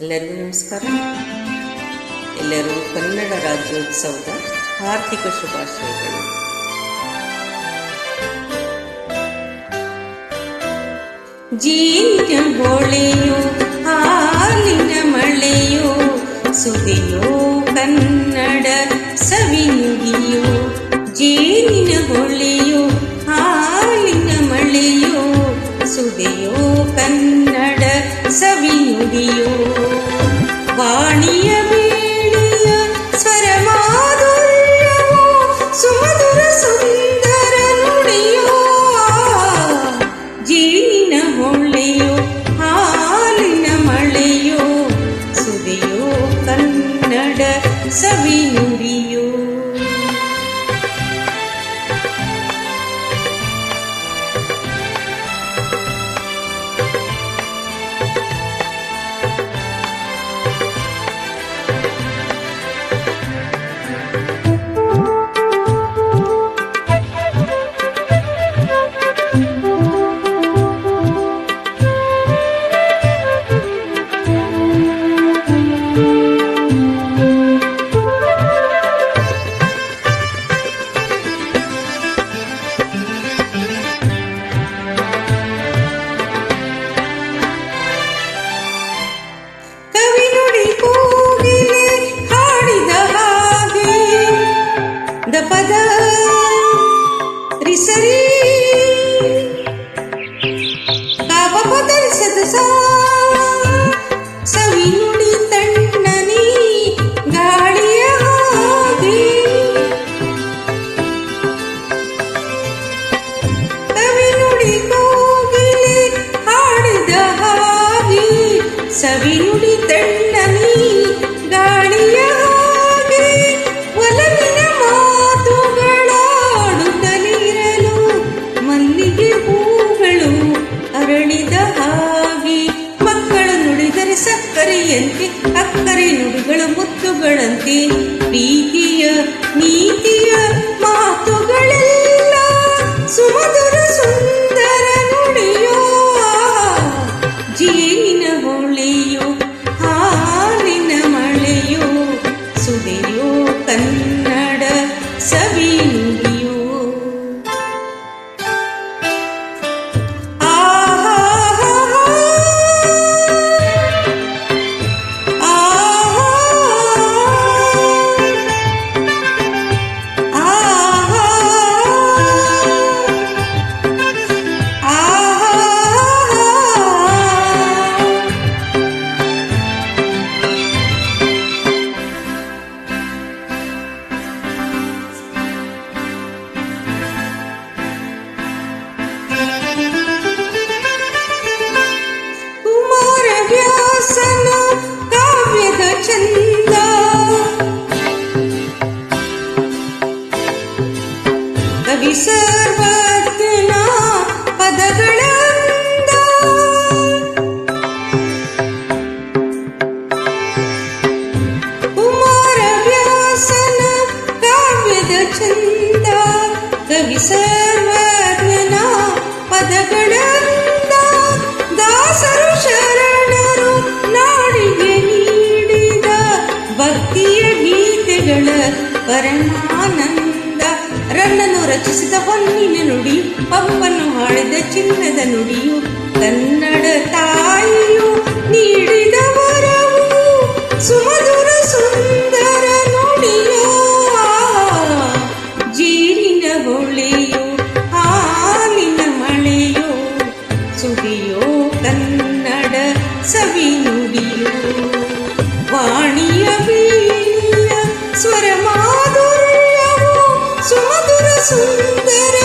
ಎಲ್ಲರಿಗೂ ನಮಸ್ಕಾರ. ಎಲ್ಲರೂ ಕನ್ನಡ ರಾಜ್ಯೋತ್ಸವದ ಹಾರ್ದಿಕ ಶುಭಾಶಯಗಳು. ಜೀನಿನ ಹೊಳೆಯೋ ಹಾಲಿನ ಮಳೆಯೋ ಸುದೆಯೋ ಕನ್ನಡ ಸವಿನುಡಿಯೋ. ಜೇನಿನ ಹೊಳೆಯೋ ಹಾಲಿನ ಮಳೆಯೋ ಸುದೆಯೋ ಕನ್ನಡ ಸವಿನುಡಿಯೋ. ವಾಣಿಯ ಬೇಡಿಯ ಸ್ವರಮಾಧುರ್ಯವೋ ಸುಮಧುರ ಸುಂದರ ನುಡಿಯೋ. ಜೇನಿನ ಹೊಳೆಯೋ ಹಾಲಿನ ಮಳೆಯೋ ಸುದೆಯೋ ಕನ್ನಡ ಸವಿನುಡಿಯೋ. ಪದ ರಿಸರಿ ಕಾಪ ಪದರಿಸದ ಸವಿನುಡಿ ತಣ್ಣನಿ ಗಾಳಿಯ ಹಾಗೆ. ಕವಿನುಡಿ ಕೋಗಿಲೆ ಹಾಡಿದ ಹಾಗೆ ಸವಿನುಡಿ ತಣ್ಣನಿ ಗಾಳಿಯ ಹಾಗೆ. ಒಲವಿನ ಮಾತುಗಳಾಡುತ್ತಲಿರಲು ಮಲ್ಲಿಗೆ ಹೂಗಳು ಅರಳಿದ ಹಾಗೆ. ಮಕ್ಕಳು ನುಡಿದರೆ ಸಕ್ಕರೆಯಂತೆ ಅಕ್ಕರೆ ನುಡಿಗಳ ಮುತ್ತುಗಳಂತೆ. ಪ್ರೀತಿಯ ನೀತಿಯ ಮಾತುಗಳೆಲ್ಲ ಸುಮಧುರ ಸುಂದರ ನುಡಿಯೋ. ಜೇನಿನ ಹೊಳೆಯೋ ಹಾಲಿನ ಮಳೆಯೋ ಸುದೆಯೋ ಕನ್ನಡ ಸವಿನುಡಿಯೋ. ಕಾವ್ಯದ ಚಂದ ಕವಿ ಸರ್ವಜ್ಞನ ಪದಗಳ ಅಂದ. ಕುಮಾರ ವ್ಯಾಸನ ಕಾವ್ಯದ ಚಂದ ಕವಿ ಸರ್ವಜ್ಞನ ಪದಗಳ ಅಂದ. ದಾಸರು ಶರಣರು ನಾಡಿಗೆ ನೀಡಿದ ಭಕ್ತಿಯ ಗೀತೆಗಳ ಪರಮಾನಂದ. ರನ್ನನು ರಚಿಸಿದ ಹೊನ್ನಿನ ನುಡಿಯು ಪಂಪನ್ನು ಹಾಡಿದ ಚಿನ್ನದ ನುಡಿಯು. ಕನ್ನಡ ತಾಯಿಯು ನೀಡಿದ ವರವು ಸುಮಧುರ ಸುಂದರ ನುಡಿಯೋ. ಜೇನಿನ ಹೊಳೆಯೋ ಹಾಲಿನ ಮಳೆಯೋ ಸುದಿಯೋ ಕನ್ನಡ ಸವಿನುಡಿಯೋ. ವಾಣಿಯ ಬೀಳಿಯ ಸ್ವರ ಮಾಧುರ್ಯವೋ ಸುಮಧುರ ಸುಂದರ